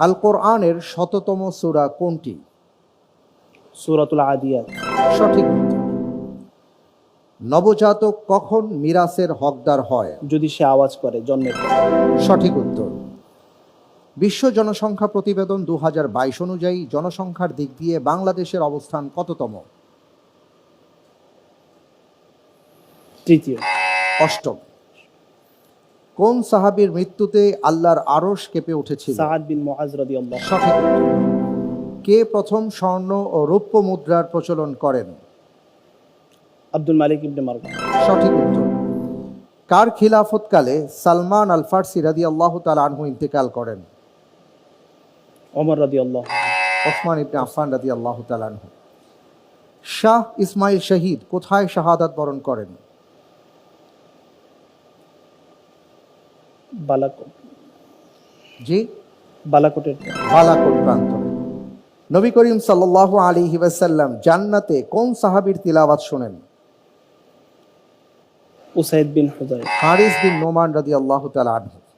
আল কোরআনের শততম সূরা কোনটি? সূরাতুল আদিয়াত। সঠিক উত্তর। নবজাতক কখন মিরাসের হকদার হয়? যদি সে আওয়াজ করে জন্মের পর। সঠিক উত্তর। বিশ্ব জনসংখ্যা প্রতিবেদন 2022 অনুযায়ী জনসংখ্যার দিক দিয়ে বাংলাদেশের অবস্থান কততম? তৃতীয়। অষ্টম। কোন সাহাবীর মৃত্যুতে আল্লাহর আরশ কেঁপে উঠেছিল? সাআদ বিন মুআজ রাদিয়াল্লাহু। সঠিক উত্তর। কে প্রথম স্বর্ণ ও রৌপ্য মুদ্রার প্রচলন করেন? আব্দুল মালিক ইবনে মারওয়ান। সঠিক উত্তর। কার খিলাফতকালে সালমান আল ফারসি রাদিয়াল্লাহু তাআলা আনহু ইন্তেকাল করেন? ওমর রাদিয়াল্লাহু। ওসমান ইবনে আফফান রাদিয়াল্লাহু তাআলা আনহু। শাহ ইসমাইল শহীদ কোথায় শাহাদাত বরণ করেন? বালাকোট। জি, বালাকোটের। বালাকোট প্রান্তরে। নবী করিম সাল্লাল্লাহু আলাইহি ওয়াসাল্লাম জান্নাতে কোন সাহাবীর তিলাওয়াত শোনেন? উসাইদ বিন হুযায়র। হারিস বিন নোমান রাদিয়াল্লাহু তাআলা আনহু।